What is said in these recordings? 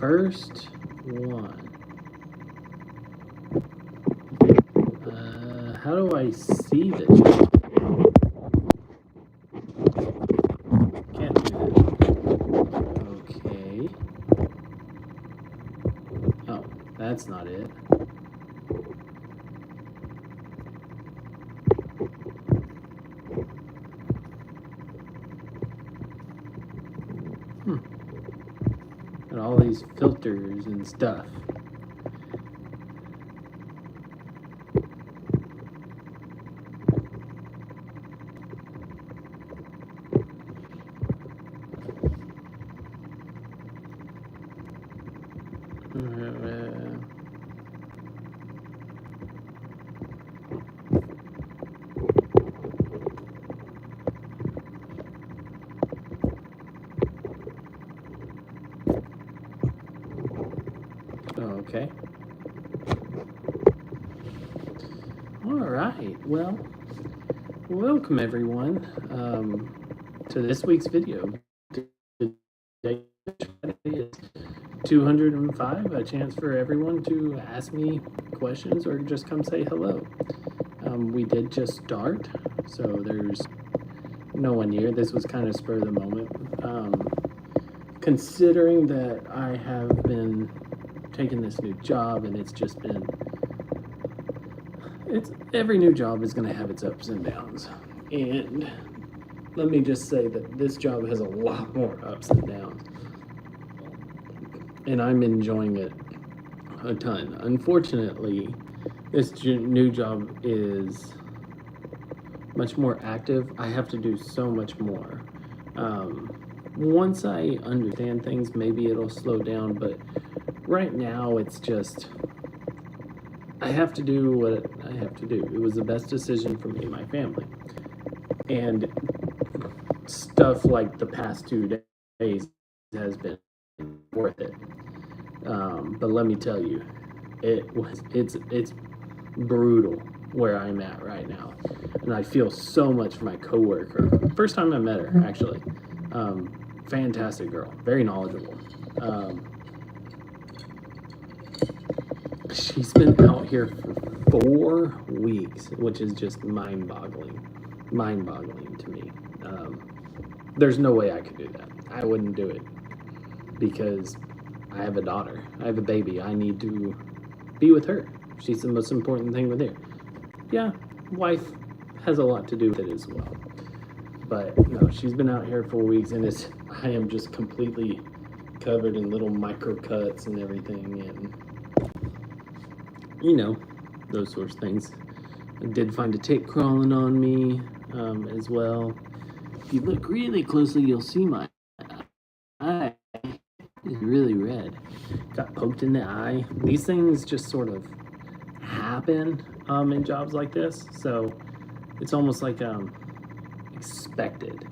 first one. How do I see the chat? Can't do that. Okay. Oh, that's not it. And all these filters and stuff. Okay. All right. Well, welcome everyone to this week's video. Today is 205, a chance for everyone to ask me questions or just come say hello. We did just start, so there's no one here. This was kind of spur of the moment. Considering that I have been taking this new job and it's just been, every new job is going to have its ups and downs. And let me just say that this job has a lot more ups and downs. And I'm enjoying it a ton. Unfortunately, this new job is much more active. I have to do so much more. Once I understand things, maybe it'll slow down, but right now it's just, I have to do what I have to do. It was the best decision for me and my family. And stuff like the past 2 days has been worth it. But let me tell you, it's brutal where I'm at right now. And I feel so much for my coworker. First time I met her, actually. Fantastic girl, very knowledgeable. She's been out here for 4 weeks, which is just mind-boggling to me. There's no way I could do that. I wouldn't do it because I have a daughter. I have a baby. I need to be with her. She's the most important thing with her. Yeah, wife has a lot to do with it as well. But no, she's been out here for weeks, and I am just completely covered in little micro cuts and everything, and you know, those sorts of things. I did find a tick crawling on me as well. If you look really closely, you'll see my eye is really red. Got poked in the eye. These things just sort of happen in jobs like this, so it's almost like expected.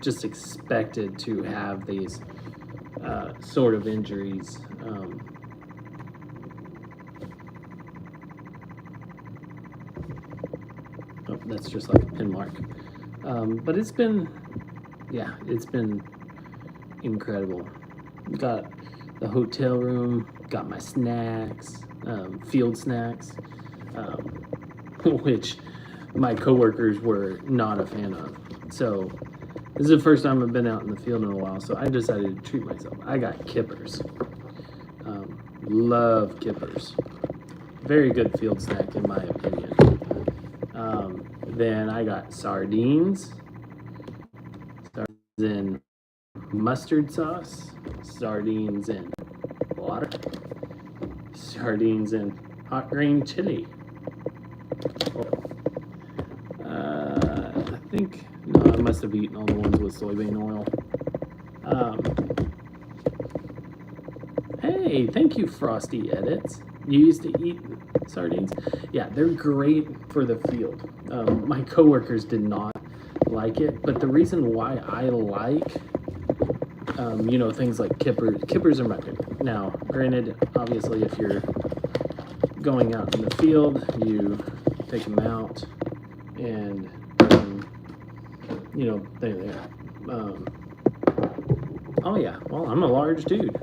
Just expected to have these sort of injuries. Oh, that's just like a pin mark. But it's been incredible. Got the hotel room, got my snacks, field snacks, which my coworkers were not a fan of. So this is the first time I've been out in the field in a while, so I decided to treat myself. I got kippers. Love kippers. Very good field snack in my opinion. Then I got sardines in mustard sauce, sardines in water, sardines in hot green chili. I think, no, I must have eaten all the ones with soybean oil. Hey, thank you, Frosty Edits. You used to eat sardines? Yeah, they're great for the field. My coworkers did not like it, but the reason why I like, things like kippers are my favorite. Now, granted, obviously, if you're going out in the field, you take them out and, Oh yeah, well, I'm a large dude.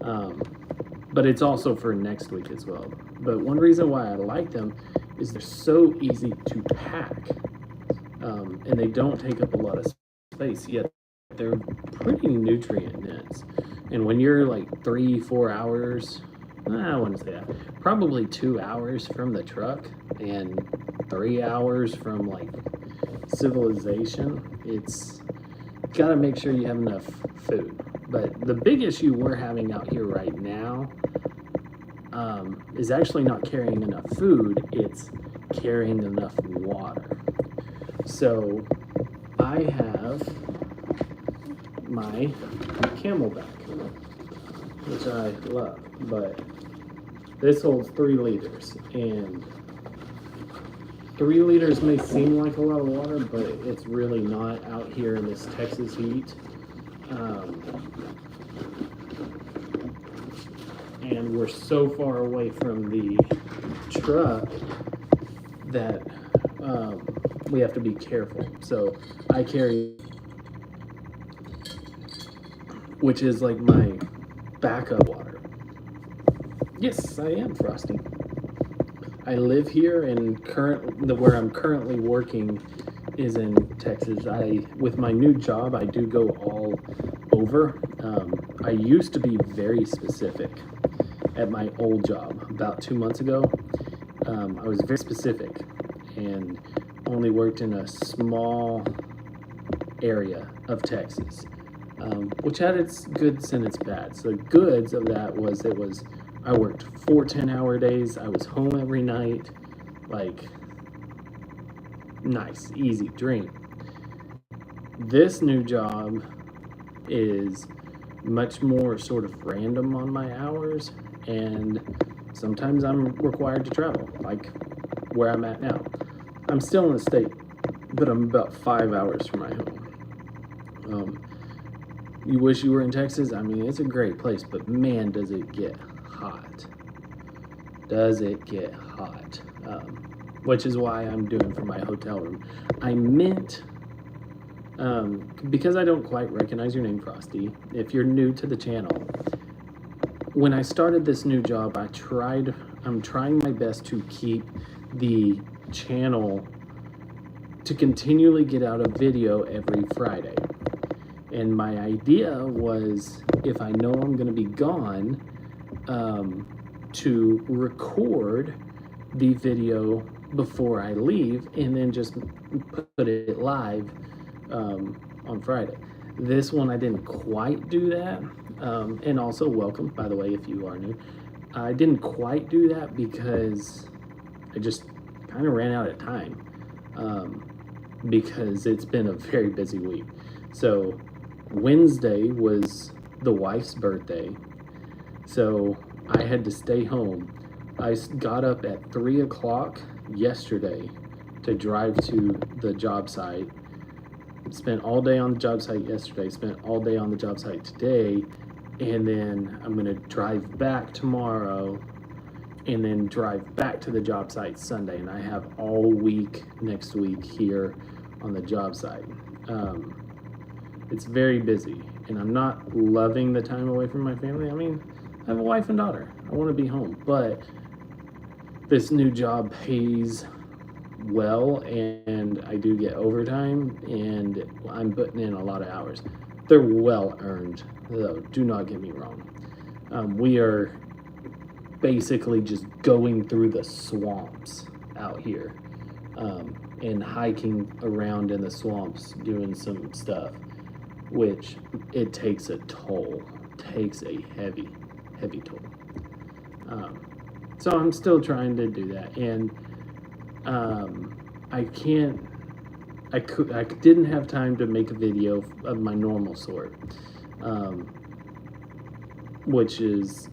Um, but it's also for next week as well. But one reason why I like them is they're so easy to pack, and they don't take up a lot of space. Yet they're pretty nutrient dense. And when you're like 3, 4 hours, I wouldn't say that, probably 2 hours from the truck and 3 hours from like civilization, it's got to make sure you have enough food. But the big issue we're having out here right now is actually not carrying enough food, it's carrying enough water. So I have my Camelback, which I love, but this holds 3 liters, and 3 liters may seem like a lot of water, but it's really not out here in this Texas heat. And we're so far away from the truck that we have to be careful. So I carry, which is like my backup water. Yes, I am Frosty. I live here, and where I'm currently working is in Texas. With my new job, I do go all over. I used to be very specific at my old job. About 2 months ago, I was very specific and only worked in a small area of Texas, which had its goods and its bads. The goods of that was I worked 4 10-hour days. I was home every night, like nice, easy dream. This new job is much more sort of random on my hours, and sometimes I'm required to travel, like where I'm at now. I'm still in the state, but I'm about 5 hours from my home. You wish you were in Texas? I mean, it's a great place, but man, does it get hot. Does it get hot? Which is why I'm doing for my hotel room. I meant, because I don't quite recognize your name, Frosty, if you're new to the channel, when I started this new job, I'm trying my best to keep the channel to continually get out a video every Friday. And my idea was, if I know I'm going to be gone, to record the video before I leave and then just put it live on Friday. This one I didn't quite do that, and also welcome, by the way, if you are new. I didn't quite do that because I just kind of ran out of time, because it's been a very busy week. So Wednesday was the wife's birthday, so I had to stay home. I got up at 3 o'clock yesterday to drive to the job site. Spent all day on the job site yesterday, spent all day on the job site today, and then I'm gonna drive back tomorrow and then drive back to the job site Sunday. And I have all week next week here on the job site. It's very busy, and I'm not loving the time away from my family. I mean, I have a wife and daughter. I want to be home, but this new job pays well, and I do get overtime, and I'm putting in a lot of hours. They're well earned, though. Do not get me wrong. We are basically just going through the swamps out here, and hiking around in the swamps, doing some stuff, which it takes a toll. Takes a heavy toll. So I'm still trying to do that, and I didn't have time to make a video of my normal sort, which is,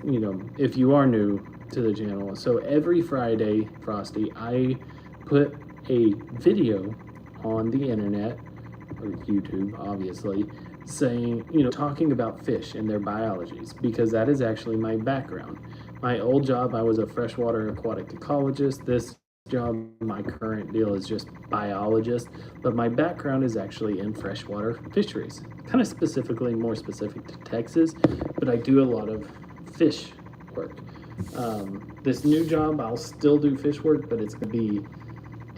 if you are new to the channel, so every Friday, Frosty, I put a video on the internet, or YouTube, obviously, saying, talking about fish and their biologies, because that is actually my background. My old job, I was a freshwater aquatic ecologist. This job, my current deal is just biologist, but my background is actually in freshwater fisheries, kind of specifically, more specific to Texas, but I do a lot of fish work. This new job, I'll still do fish work, but it's going to be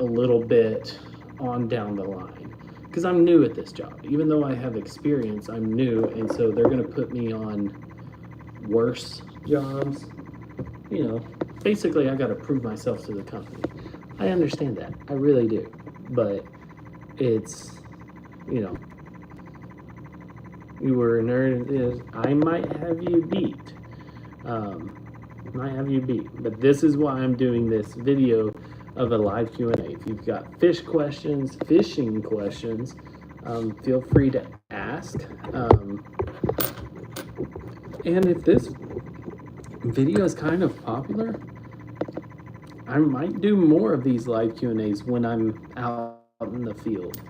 a little bit on down the line because I'm new at this job. Even though I have experience, I'm new, and so they're going to put me on worse jobs. You know, basically, I got to prove myself to the company. I understand that. I really do. But it's, you know, you were a nerd. I might have you beat. But this is why I'm doing this video of a live Q&A. If you've got fishing questions, feel free to ask. And if this video is kind of popular, I might do more of these live Q&As when I'm out in the field.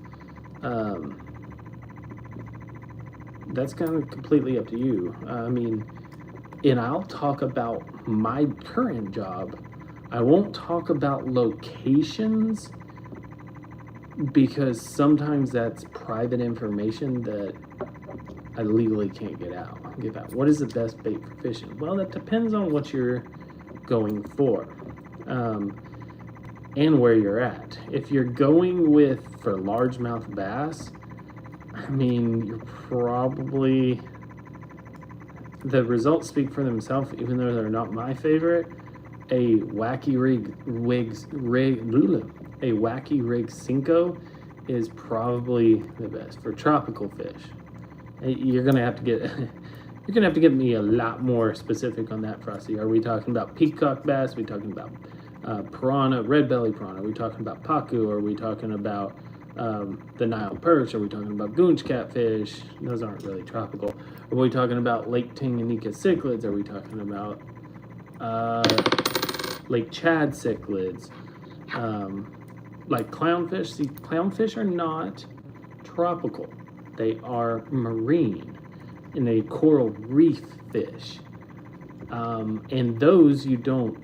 That's kind of completely up to you. And I'll talk about my current job. I won't talk about locations because sometimes that's private information that I legally can't give out. What is the best bait for fishing? Well, that depends on what you're going for and where you're at. If you're going for largemouth bass, you're probably, the results speak for themselves, even though they're not my favorite. A wacky rig Cinco is probably the best for tropical fish. You're gonna have to get me a lot more specific on that, Frosty. Are we talking about peacock bass? Are we talking about piranha, red belly piranha? Are we talking about pacu? Are we talking about the Nile perch? Are we talking about goonch catfish? Those aren't really tropical. Are we talking about Lake Tanganyika cichlids? Are we talking about Lake Chad cichlids? Like clownfish? See, clownfish are not tropical. They are marine and a coral reef fish. And those you don't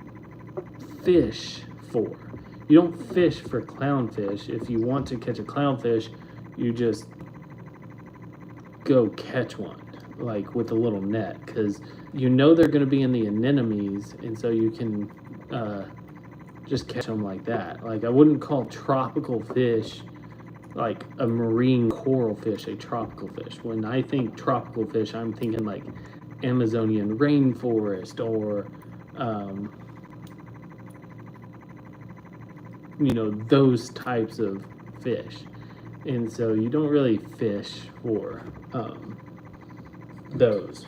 fish for. You don't fish for clownfish. If you want to catch a clownfish, you just go catch one, like with a little net, because you know they're going to be in the anemones, and so you can just catch them like that. Like, I wouldn't call tropical fish, like a marine coral fish, a tropical fish. When I think tropical fish, I'm thinking like Amazonian rainforest or those types of fish. And so you don't really fish for those.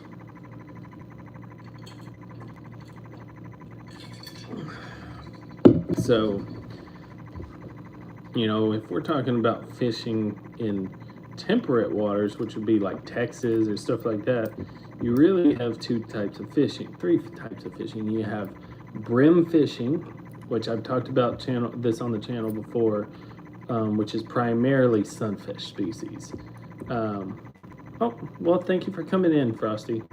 So, if we're talking about fishing in temperate waters, which would be like Texas or stuff like that, you really have three types of fishing. You have brim fishing, which I've talked about this on the channel before, which is primarily sunfish species. Oh, well, thank you for coming in, Frosty.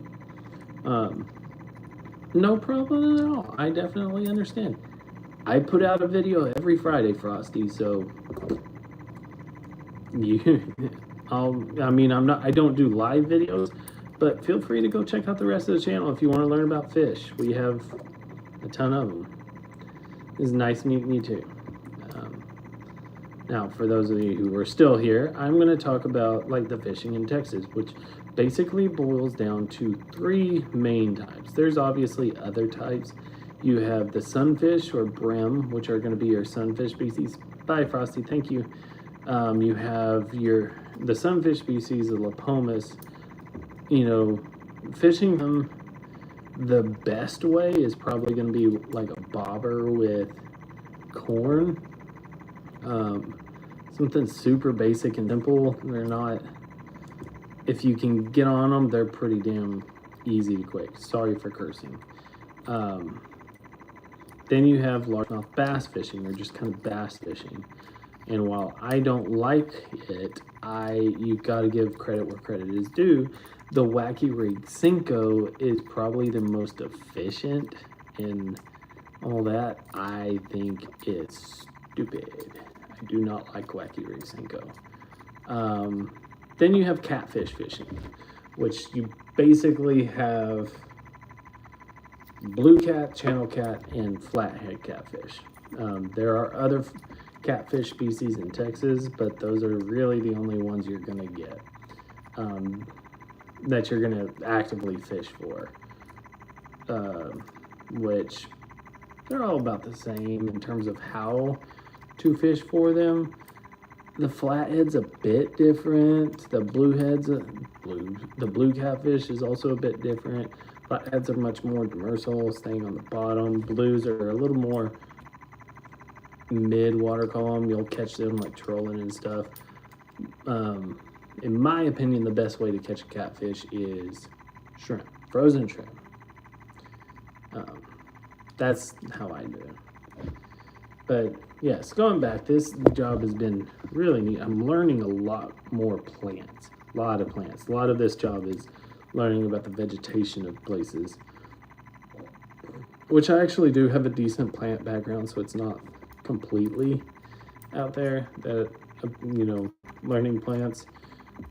No problem at all. I definitely understand. I put out a video every Friday, Frosty, so I don't do live videos, but feel free to go check out the rest of the channel if you want to learn about fish. We have a ton of them. It's nice meeting you too. Now, for those of you who are still here, I'm going to talk about like the fishing in Texas, which basically boils down to three main types. There's obviously other types. You have the sunfish or brim, which are going to be your sunfish species. Bye, Frosty. Thank you. You have the sunfish species, the Lapomus. Fishing them the best way is probably going to be like a bobber with corn. Something super basic and simple. They're not, if you can get on them, they're pretty damn easy to quick. Sorry for cursing. Then you have largemouth bass fishing, or just kind of bass fishing. And while I don't like it, you've got to give credit where credit is due. The wacky rig Cinco is probably the most efficient and all that, I think it's stupid. I do not like Wacky Rig Senko. Then you have catfish fishing, which you basically have blue cat, channel cat, and flathead catfish. There are other catfish species in Texas, but those are really the only ones you're going to get, that you're going to actively fish for, which they're all about the same in terms of how to fish for them. The flathead's a bit different. The the blue catfish is also a bit different. Flatheads are much more demersal, staying on the bottom. Blues are a little more mid water column. You'll catch them like trolling and stuff. In my opinion, the best way to catch a catfish is shrimp, frozen shrimp. That's how I do it. But yes, going back, this job has been really neat. I'm learning a lot more plants, a lot of plants. A lot of this job is learning about the vegetation of places, which I actually do have a decent plant background, so it's not completely out there that, learning plants.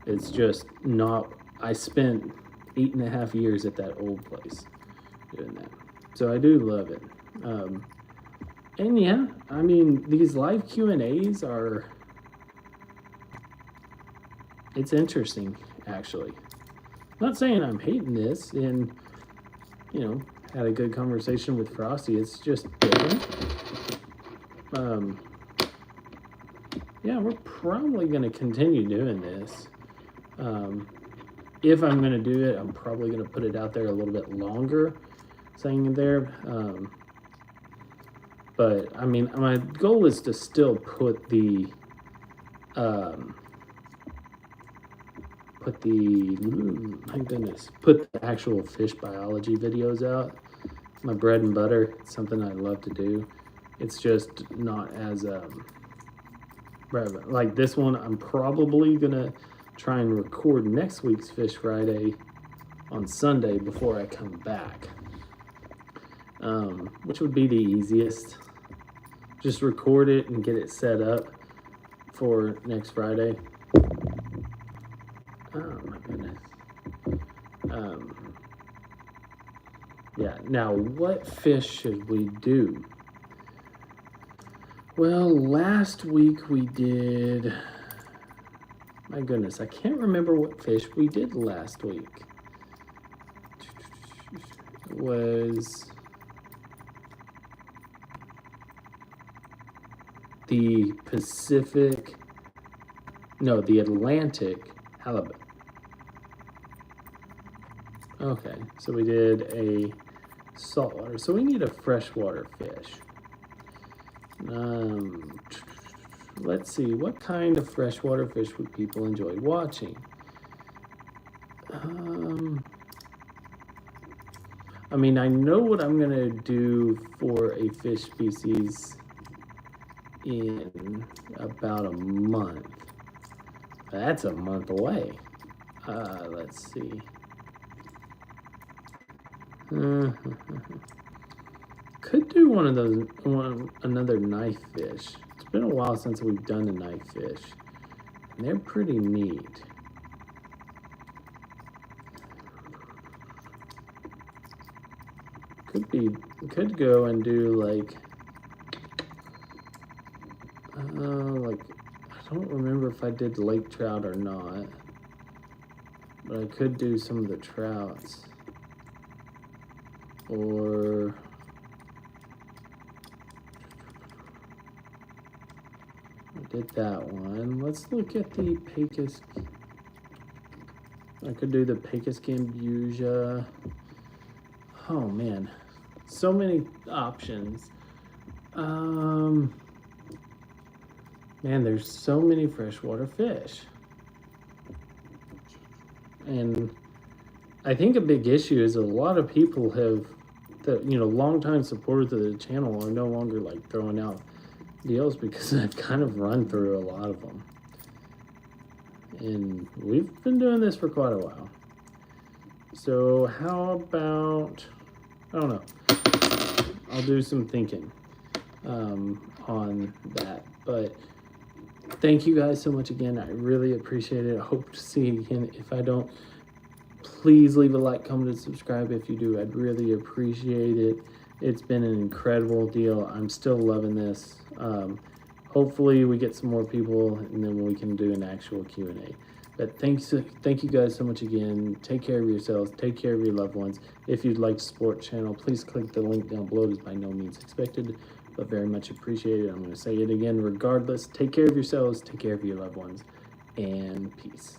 It's just not, I spent 8.5 years at that old place doing that. So I do love it. And yeah, I mean, these live Q&As are, it's interesting, actually. Not saying I'm hating this, and, had a good conversation with Frosty. It's just different. Yeah, we're probably going to continue doing this. If I'm going to do it, I'm probably going to put it out there a little bit longer, saying it there. But I mean, my goal is to still put the actual fish biology videos out. My bread and butter. It's something I love to do. It's just not as relevant. Like this one, I'm probably gonna try and record next week's Fish Friday on Sunday before I come back, which would be the easiest. Just record it and get it set up for next Friday. Oh my goodness. Yeah, now what fish should we do? Well, last week we did, my goodness, I can't remember what fish we did last week. It was the the Atlantic halibut. Okay, so we did a saltwater. So we need a freshwater fish. Let's see, what kind of freshwater fish would people enjoy watching? I mean, I know what I'm gonna do for a fish species in about a month. That's a month away. Let's see. Could do one of those, another knife fish. It's been a while since we've done a knife fish, and they're pretty neat. Could go and do like I don't remember if I did lake trout or not, but I could do some of the trouts. Or I did that one. Let's look at the Pecos. I could do the Pecos Gambusia. Oh man, so many options. Man, there's so many freshwater fish. And I think a big issue is a lot of people have, longtime supporters of the channel are no longer like throwing out deals because I've kind of run through a lot of them. And we've been doing this for quite a while. So how about, I don't know. I'll do some thinking on that. But thank you guys so much again. I really appreciate it. I hope to see you again. If I don't, please leave a like, comment, and subscribe. If you do, I'd really appreciate it. It's been an incredible deal. I'm still loving this. Hopefully we get some more people, and then we can do an actual Q&A. But thank you guys so much again. Take care of yourselves. Take care of your loved ones. If you'd like to support the channel, please click the link down below. It is by no means expected, but very much appreciated. I'm going to say it again regardless. Take care of yourselves. Take care of your loved ones. And peace.